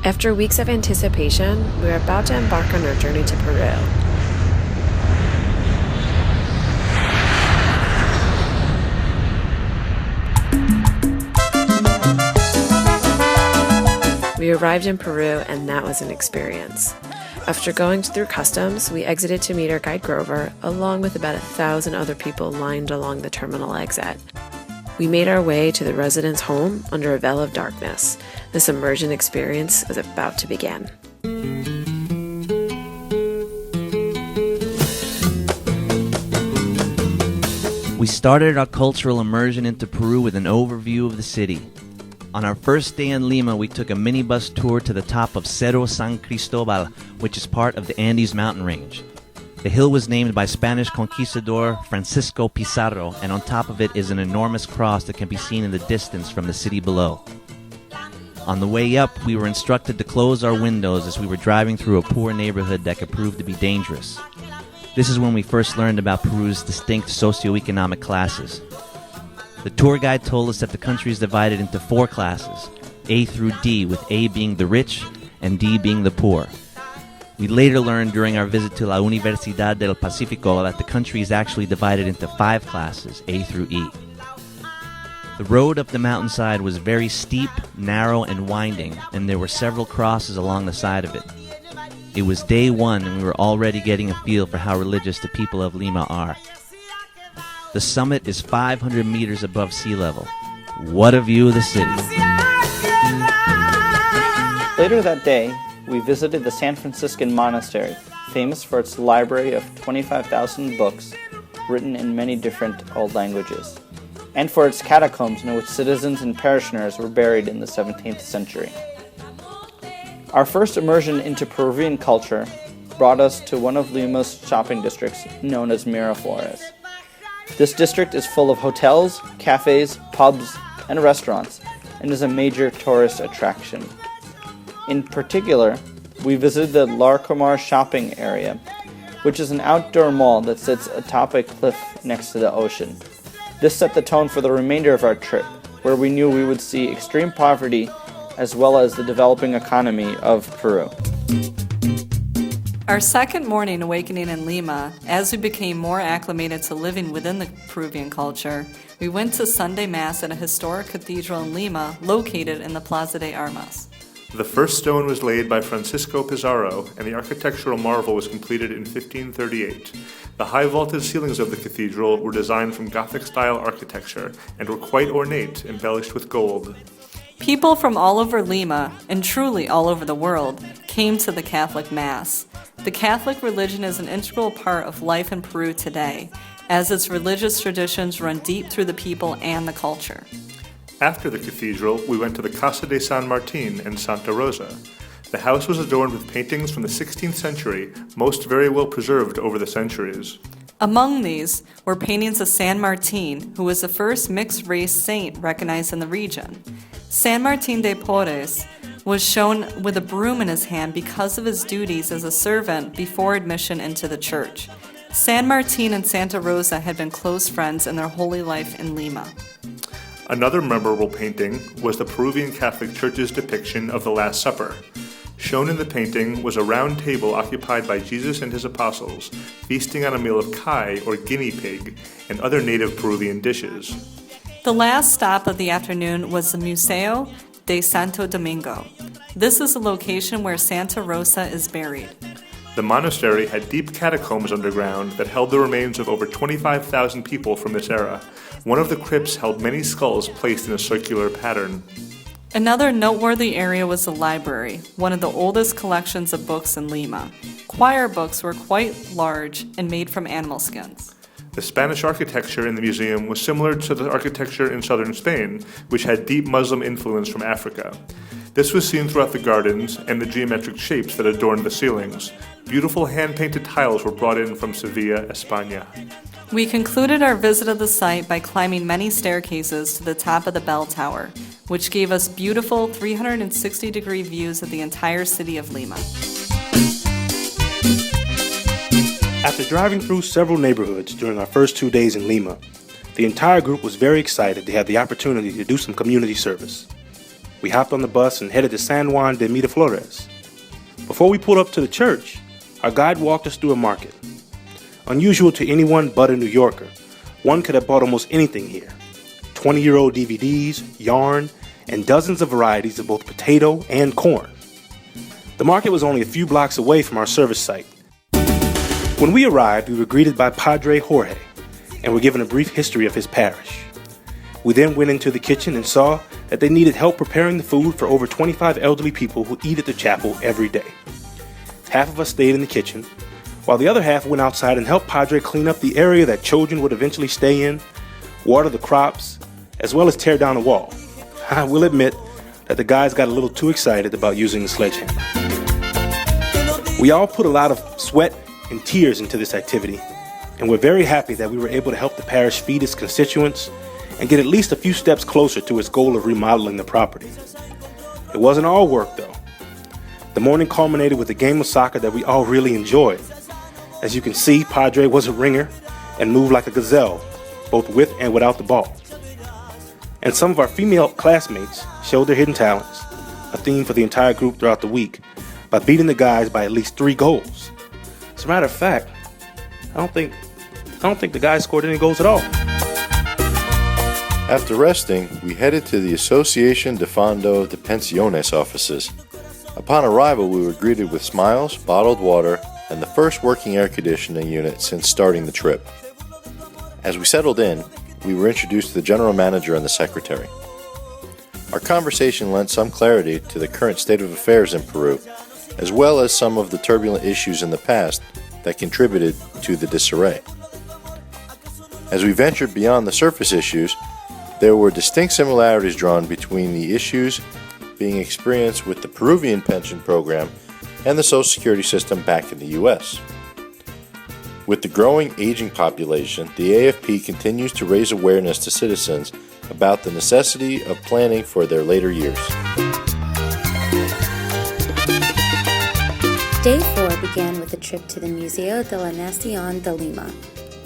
After weeks of anticipation, we were about to embark on our journey to Peru. We arrived in Peru, and that was an experience. After going through customs, we exited to meet our guide Grover, along with about 1,000 other people lined along the terminal exit. We made our way to the resident's home under a veil of darkness. This immersion experience was about to begin. We started our cultural immersion into Peru with an overview of the city. On our first day in Lima, we took a minibus tour to the top of Cerro San Cristobal, which is part of the Andes mountain range. The hill was named by Spanish conquistador Francisco Pizarro, and on top of it is an enormous cross that can be seen in the distance from the city below. On the way up, we were instructed to close our windows as we were driving through a poor neighborhood that could prove to be dangerous. This is when we first learned about Peru's distinct socioeconomic classes. The tour guide told us that the country is divided into 4 classes, A through D, with A being the rich and D being the poor. We later learned during our visit to La Universidad del Pacífico that the country is actually divided into 5 classes, A through E. The road up the mountainside was very steep, narrow, and winding, and there were several crosses along the side of it. It was day 1, and we were already getting a feel for how religious the people of Lima are. The summit is 500 meters above sea level. What a view of the city. Later that day, we visited the San Franciscan monastery, famous for its library of 25,000 books written in many different old languages, and for its catacombs in which citizens and parishioners were buried in the 17th century. Our first immersion into Peruvian culture brought us to one of Lima's shopping districts known as Miraflores. This district is full of hotels, cafes, pubs, and restaurants, and is a major tourist attraction. In particular, we visited the Larcomar shopping area, which is an outdoor mall that sits atop a cliff next to the ocean. This set the tone for the remainder of our trip, where we knew we would see extreme poverty as well as the developing economy of Peru. Our second morning awakening in Lima, as we became more acclimated to living within the Peruvian culture, we went to Sunday Mass at a historic cathedral in Lima located in the Plaza de Armas. The first stone was laid by Francisco Pizarro, and the architectural marvel was completed in 1538. The high vaulted ceilings of the cathedral were designed from Gothic-style architecture and were quite ornate, embellished with gold. People from all over Lima, and truly all over the world, came to the Catholic Mass. The Catholic religion is an integral part of life in Peru today, as its religious traditions run deep through the people and the culture. After the cathedral, we went to the Casa de San Martin and Santa Rosa. The house was adorned with paintings from the 16th century, most very well preserved over the centuries. Among these were paintings of San Martin, who was the first mixed-race saint recognized in the region. San Martin de Porres was shown with a broom in his hand because of his duties as a servant before admission into the church. San Martin and Santa Rosa had been close friends in their holy life in Lima. Another memorable painting was the Peruvian Catholic Church's depiction of the Last Supper. Shown in the painting was a round table occupied by Jesus and his apostles, feasting on a meal of kai, or guinea pig, and other native Peruvian dishes. The last stop of the afternoon was the Museo de Santo Domingo. This is the location where Santa Rosa is buried. The monastery had deep catacombs underground that held the remains of over 25,000 people from this era. One of the crypts held many skulls placed in a circular pattern. Another noteworthy area was the library, one of the oldest collections of books in Lima. Choir books were quite large and made from animal skins. The Spanish architecture in the museum was similar to the architecture in southern Spain, which had deep Muslim influence from Africa. This was seen throughout the gardens and the geometric shapes that adorned the ceilings. Beautiful hand-painted tiles were brought in from Sevilla, España. We concluded our visit of the site by climbing many staircases to the top of the bell tower, which gave us beautiful 360-degree views of the entire city of Lima. After driving through several neighborhoods during our first 2 days in Lima, the entire group was very excited to have the opportunity to do some community service. we hopped on the bus and headed to San Juan de Miraflores. Before we pulled up to the church, our guide walked us through a market. Unusual to anyone but a New Yorker, one could have bought almost anything here. 20-year-old DVDs, yarn, and dozens of varieties of both potato and corn. The market was only a few blocks away from our service site. When we arrived, we were greeted by Padre Jorge and were given a brief history of his parish. We then went into the kitchen and saw that they needed help preparing the food for over 25 elderly people who eat at the chapel every day. Half of us stayed in the kitchen, while the other half went outside and helped Padre clean up the area that children would eventually stay in, water the crops, as well as tear down a wall. I will admit that the guys got a little too excited about using the sledgehammer. We all put a lot of sweat and tears into this activity, and we're very happy that we were able to help the parish feed its constituents and get at least a few steps closer to its goal of remodeling the property. It wasn't all work, though. The morning culminated with a game of soccer that we all really enjoyed. As you can see, Padre was a ringer and moved like a gazelle, both with and without the ball. And some of our female classmates showed their hidden talents, a theme for the entire group throughout the week, by beating the guys by at least 3 goals. As a matter of fact, I don't think the guys scored any goals at all. After resting, we headed to the Asociación de Fondo de Pensiones offices. Upon arrival, we were greeted with smiles, bottled water, and the first working air conditioning unit since starting the trip. As we settled in, we were introduced to the general manager and the secretary. Our conversation lent some clarity to the current state of affairs in Peru, as well as some of the turbulent issues in the past that contributed to the disarray. As we ventured beyond the surface issues, there were distinct similarities drawn between the issues being experienced with the Peruvian pension program and the Social Security system back in the U.S. With the growing aging population, the AFP continues to raise awareness to citizens about the necessity of planning for their later years. Day 4 began with a trip to the Museo de la Nación de Lima.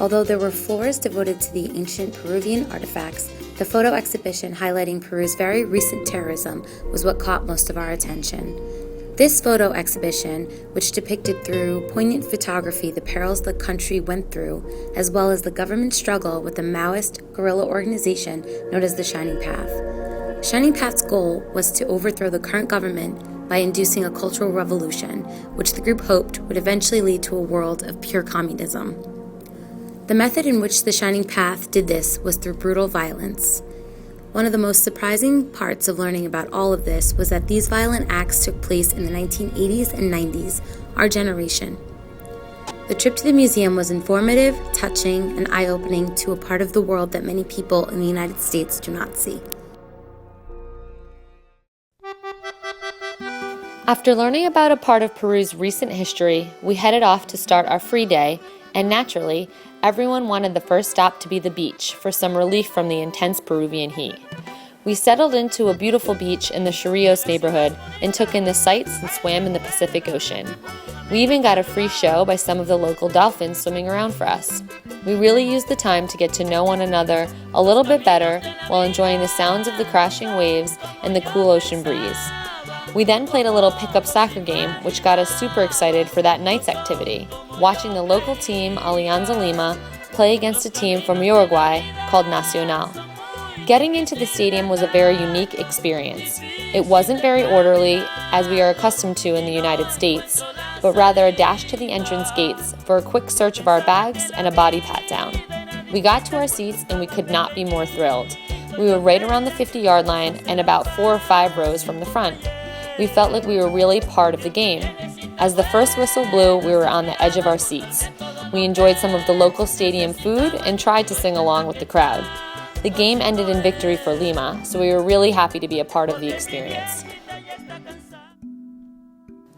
Although there were floors devoted to the ancient Peruvian artifacts, the photo exhibition highlighting Peru's very recent terrorism was what caught most of our attention. This photo exhibition, which depicted through poignant photography the perils the country went through, as well as the government struggle with the Maoist guerrilla organization known as the Shining Path. Shining Path's goal was to overthrow the current government by inducing a cultural revolution, which the group hoped would eventually lead to a world of pure communism. The method in which the Shining Path did this was through brutal violence. One of the most surprising parts of learning about all of this was that these violent acts took place in the 1980s and 90s, our generation. The trip to the museum was informative, touching, and eye-opening to a part of the world that many people in the United States do not see. After learning about a part of Peru's recent history, we headed off to start our free day, and naturally, everyone wanted the first stop to be the beach for some relief from the intense Peruvian heat. We settled into a beautiful beach in the Chorrillos neighborhood and took in the sights and swam in the Pacific Ocean. We even got a free show by some of the local dolphins swimming around for us. We really used the time to get to know one another a little bit better while enjoying the sounds of the crashing waves and the cool ocean breeze. We then played a little pickup soccer game, which got us super excited for that night's activity, watching the local team, Alianza Lima, play against a team from Uruguay called Nacional. Getting into the stadium was a very unique experience. It wasn't very orderly, as we are accustomed to in the United States, but rather a dash to the entrance gates for a quick search of our bags and a body pat down. We got to our seats and we could not be more thrilled. We were right around the 50-yard line and about 4 or 5 rows from the front. We felt like we were really part of the game. As the first whistle blew, we were on the edge of our seats. We enjoyed some of the local stadium food and tried to sing along with the crowd. The game ended in victory for Lima, so we were really happy to be a part of the experience.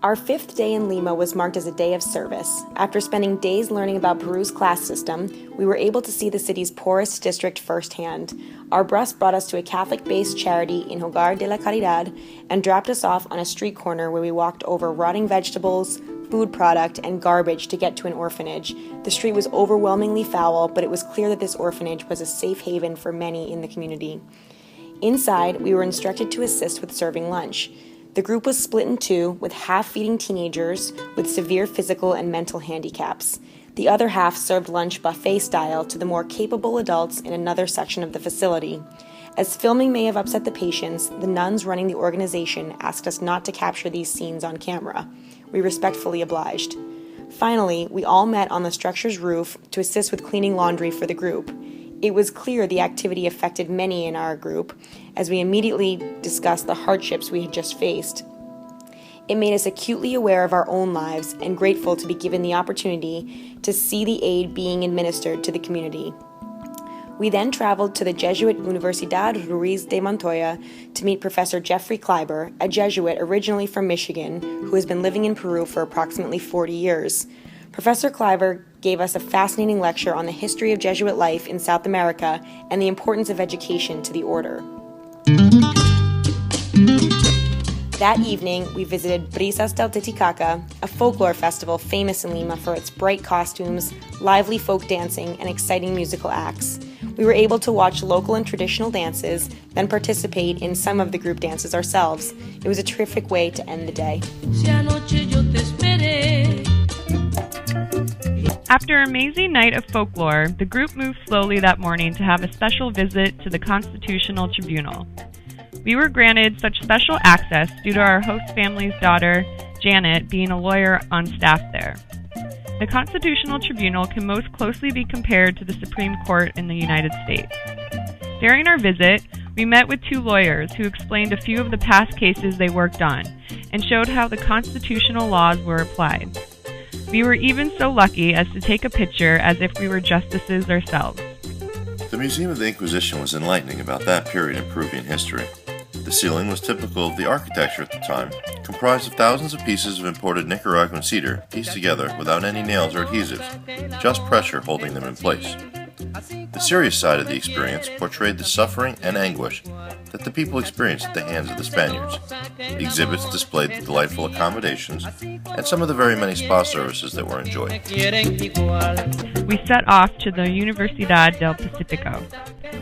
Our 5th day in Lima was marked as a day of service. After spending days learning about Peru's class system, we were able to see the city's poorest district firsthand. Our bus brought us to a Catholic-based charity in Hogar de la Caridad and dropped us off on a street corner where we walked over rotting vegetables, food product, and garbage to get to an orphanage. The street was overwhelmingly foul, but it was clear that this orphanage was a safe haven for many in the community. Inside, we were instructed to assist with serving lunch. The group was split in two, with half feeding teenagers with severe physical and mental handicaps. The other half served lunch buffet style to the more capable adults in another section of the facility. As filming may have upset the patients, the nuns running the organization asked us not to capture these scenes on camera. We respectfully obliged. Finally, we all met on the structure's roof to assist with cleaning laundry for the group. It was clear the activity affected many in our group, as we immediately discussed the hardships we had just faced. It made us acutely aware of our own lives and grateful to be given the opportunity to see the aid being administered to the community. We then traveled to the Jesuit Universidad Ruiz de Montoya to meet Professor Jeffrey Kleiber, a Jesuit originally from Michigan, who has been living in Peru for approximately 40 years. Professor Kleiber gave us a fascinating lecture on the history of Jesuit life in South America and the importance of education to the order. That evening, we visited Brisas del Titicaca, a folklore festival famous in Lima for its bright costumes, lively folk dancing, and exciting musical acts. We were able to watch local and traditional dances, then participate in some of the group dances ourselves. It was a terrific way to end the day. After an amazing night of folklore, the group moved slowly that morning to have a special visit to the Constitutional Tribunal. We were granted such special access due to our host family's daughter, Janet, being a lawyer on staff there. The Constitutional Tribunal can most closely be compared to the Supreme Court in the United States. During our visit, we met with two lawyers who explained a few of the past cases they worked on and showed how the constitutional laws were applied. We were even so lucky as to take a picture as if we were justices ourselves. The Museum of the Inquisition was enlightening about that period in Peruvian history. The ceiling was typical of the architecture at the time, comprised of thousands of pieces of imported Nicaraguan cedar pieced together without any nails or adhesives, just pressure holding them in place. The serious side of the experience portrayed the suffering and anguish that the people experienced at the hands of the Spaniards. Exhibits displayed the delightful accommodations and some of the very many spa services that were enjoyed. We set off to the Universidad del Pacifico.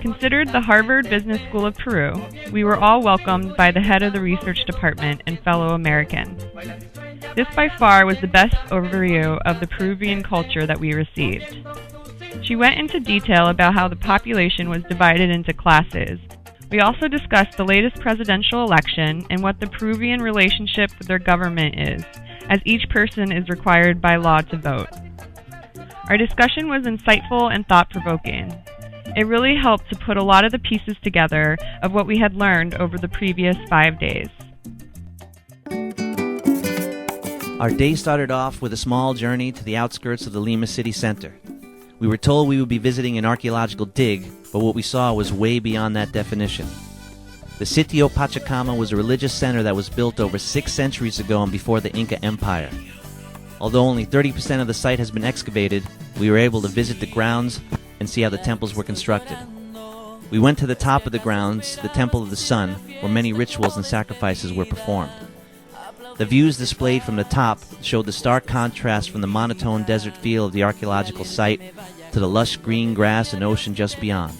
Considered the Harvard Business School of Peru, we were all welcomed by the head of the research department and fellow American. This by far was the best overview of the Peruvian culture that we received. She went into detail about how the population was divided into classes. We also discussed the latest presidential election and what the Peruvian relationship with their government is, as each person is required by law to vote. Our discussion was insightful and thought-provoking. It really helped to put a lot of the pieces together of what we had learned over the previous 5 days. Our day started off with a small journey to the outskirts of the Lima city center. We were told we would be visiting an archaeological dig, but what we saw was way beyond that definition. The Sitio Pachacama was a religious center that was built over 6 centuries ago and before the Inca Empire. Although only 30% of the site has been excavated, we were able to visit the grounds and see how the temples were constructed. We went to the top of the grounds, the Temple of the Sun, where many rituals and sacrifices were performed. The views displayed from the top showed the stark contrast from the monotone desert feel of the archaeological site to the lush green grass and ocean just beyond.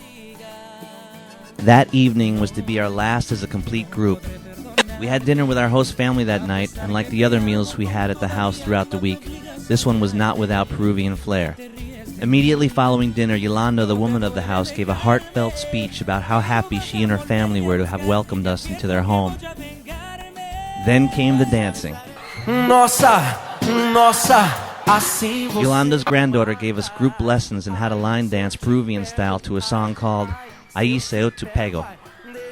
That evening was to be our last as a complete group. We had dinner with our host family that night, and like the other meals we had at the house throughout the week, this one was not without Peruvian flair. Immediately following dinner, Yolanda, the woman of the house, gave a heartfelt speech about how happy she and her family were to have welcomed us into their home. Then came the dancing. Yolanda's granddaughter gave us group lessons in how to line dance Peruvian style to a song called Ahí se tu pego.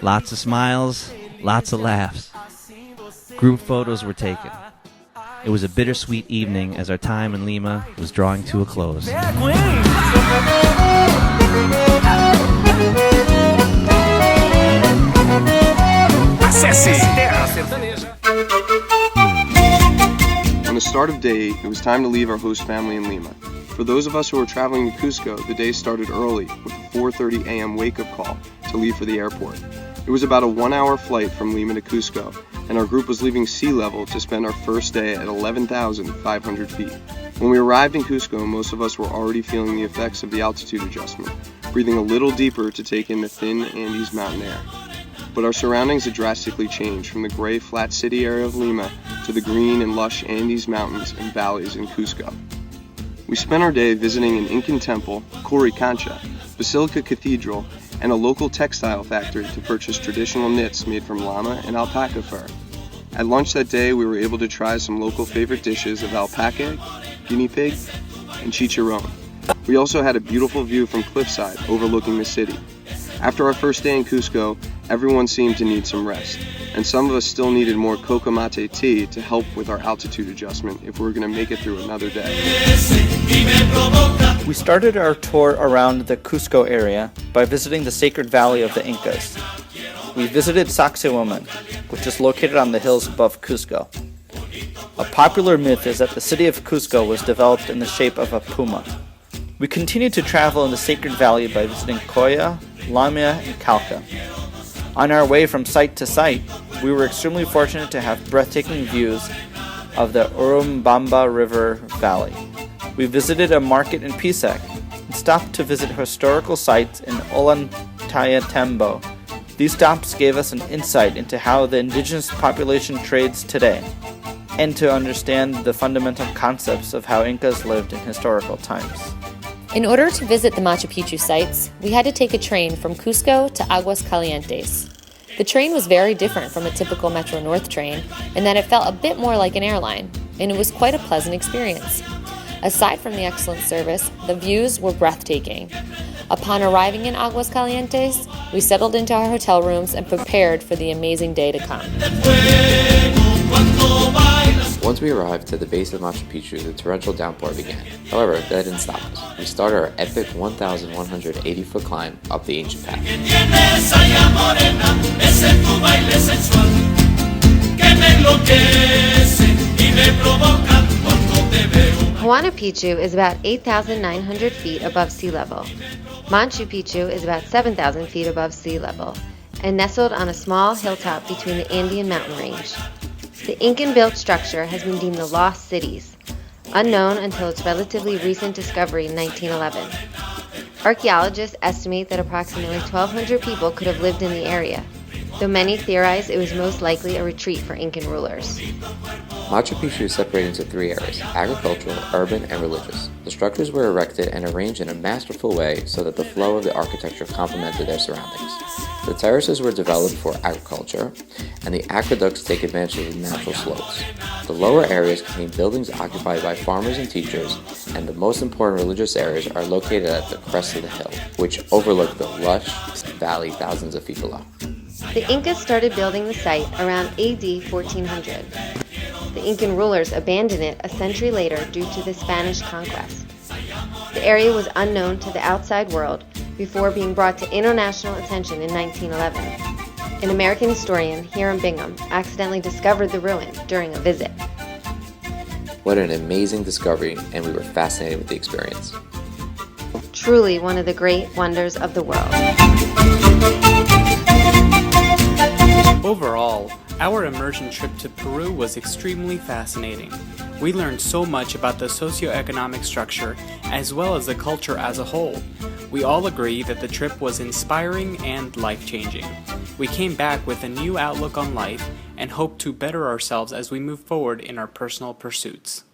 Lots of smiles, lots of laughs. Group photos were taken. It was a bittersweet evening as our time in Lima was drawing to a close. On the start of day, it was time to leave our host family in Lima. For those of us who were traveling to Cusco, the day started early with a 4:30 a.m. wake-up call to leave for the airport. It was about a 1-hour flight from Lima to Cusco, and our group was leaving sea level to spend our first day at 11,500 feet. When we arrived in Cusco, most of us were already feeling the effects of the altitude adjustment, breathing a little deeper to take in the thin Andes mountain air. but our surroundings had drastically changed from the gray, flat city area of Lima to the green and lush Andes mountains and valleys in Cusco. We spent our day visiting an Incan temple, Coricancha, Basilica Cathedral, and a local textile factory to purchase traditional knits made from llama and alpaca fur. At lunch that day, we were able to try some local favorite dishes of alpaca, guinea pig, and chicharron. We also had a beautiful view from cliffside overlooking the city. After our first day in Cusco, everyone seemed to need some rest, and some of us still needed more coca mate tea to help with our altitude adjustment if we were going to make it through another day. We started our tour around the Cusco area by visiting the sacred valley of the Incas. We visited Sacsayhuaman, which is located on the hills above Cusco. A popular myth is that the city of Cusco was developed in the shape of a puma. We continued to travel in the sacred valley by visiting Coya, Lamia, and Calca. On our way from site to site, we were extremely fortunate to have breathtaking views of the Urubamba River Valley. We visited a market in Pisac and stopped to visit historical sites in Ollantaytambo. These stops gave us an insight into how the indigenous population trades today, and to understand the fundamental concepts of how Incas lived in historical times. In order to visit the Machu Picchu sites, we had to take a train from Cusco to Aguas Calientes. The train was very different from a typical Metro North train in that it felt a bit more like an airline, and it was quite a pleasant experience. Aside from the excellent service, the views were breathtaking. Upon arriving in Aguas Calientes, we settled into our hotel rooms and prepared for the amazing day to come. Once we arrived at the base of Machu Picchu, the torrential downpour began. However, that didn't stop us. We started our epic 1,180-foot climb up the ancient path. Huayna Picchu is about 8,900 feet above sea level. Machu Picchu is about 7,000 feet above sea level and nestled on a small hilltop between the Andean mountain range. The Incan-built structure has been deemed the lost cities, unknown until its relatively recent discovery in 1911. Archaeologists estimate that approximately 1,200 people could have lived in the area, though many theorize it was most likely a retreat for Incan rulers. Machu Picchu is separated into three areas: agricultural, urban, and religious. The structures were erected and arranged in a masterful way so that the flow of the architecture complemented their surroundings. The terraces were developed for agriculture, and the aqueducts take advantage of the natural slopes. The lower areas contain buildings occupied by farmers and teachers, and the most important religious areas are located at the crest of the hill, which overlook the lush valley thousands of feet below. The Incas started building the site around AD 1400. The Incan rulers abandoned it a century later due to the Spanish conquest. The area was unknown to the outside world before being brought to international attention in 1911. An American historian, Hiram Bingham, accidentally discovered the ruin during a visit. What an amazing discovery, and we were fascinated with the experience. Truly one of the great wonders of the world. Overall, our immersion trip to Peru was extremely fascinating. We learned so much about the socioeconomic structure as well as the culture as a whole. We all agree that the trip was inspiring and life-changing. We came back with a new outlook on life and hope to better ourselves as we move forward in our personal pursuits.